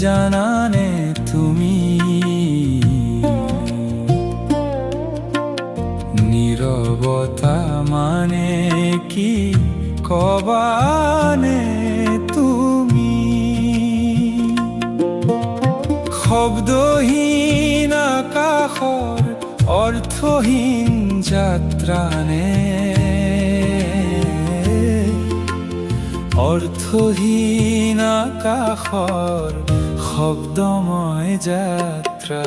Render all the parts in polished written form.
জানানে তুমি। নীৰবতা মানে কি কবানে তুমি। শব্দহীন আকাশৰ অৰ্থহীন যাত্ৰানে, অৰ্থহীন আকাশৰ শব্দময় যাত্ৰা।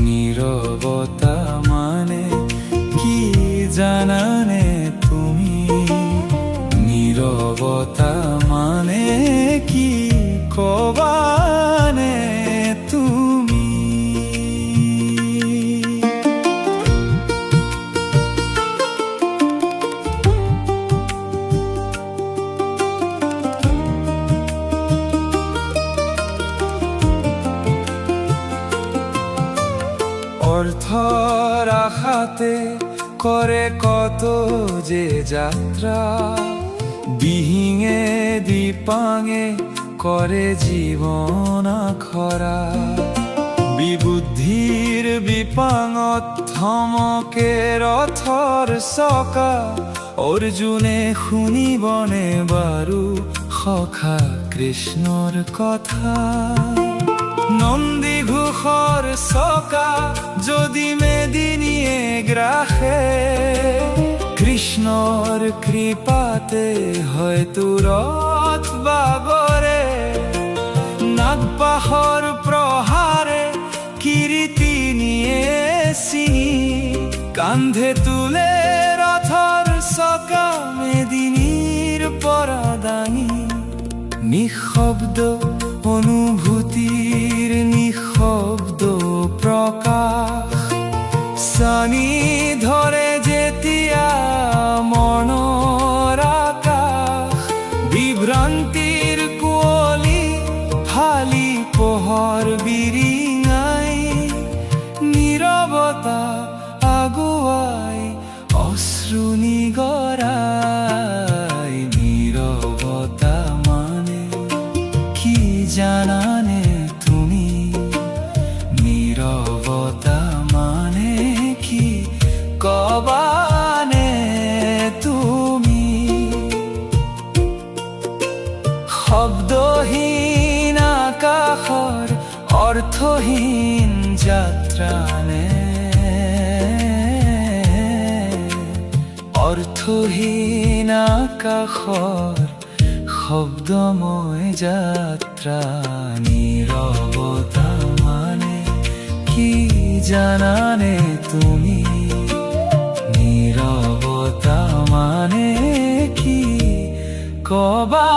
নীৰৱতা মানে কি জানানে তুমি। নীৰৱতা মানে কি কবানে তুমি। অৰ্থৰ আশাতে কৰে কত যে যাত্ৰা। দিহিঙে দিপাঙে কৰে জীৱন আখৰা। বিবুদ্ধিৰ বিপাঙত থমকে ৰথৰ চকা। অৰ্জুনে শুনিবনে বাৰু সখা কৃষ্ণৰ কথা। নন্দী ঘোষৰ চকা যদি মেদিনীয়ে গ্ৰাসে। কৃষ্ণৰ কৃপাতে হয়তো ৰথ বাগৰে। নাগপাশৰ প্ৰহাৰে কীৰ্তি নিয়ে চিঙি। কান্ধে তুলে ৰথৰ চকা মেদিনীৰ পৰা দাঙি। নিঃশব্দ অনুভূতিৰ নিঃশব্দ প্ৰকাশ। চানি ধৰে যেতিয়া মনৰ আকাশ। বিভ্ৰান্তিৰ কুঁৱলী ফালি পোহৰ বিৰিঙাই। নীৰৱতা আগুৱাই অশ্ৰু নিগৰাই। নীৰৱতা মানে কি জানানে তুমি। নীৰৱতা মানে কি কবানে তুমি। শব্দহীন আকাশৰ অৰ্থহীন যাত্ৰানে, অৰ্থহীন আকাশৰ শব্দময় যাত্ৰা। নীৰৱতা মানে কি জানানে তুমি। নীৰৱতা মানে কি কবা।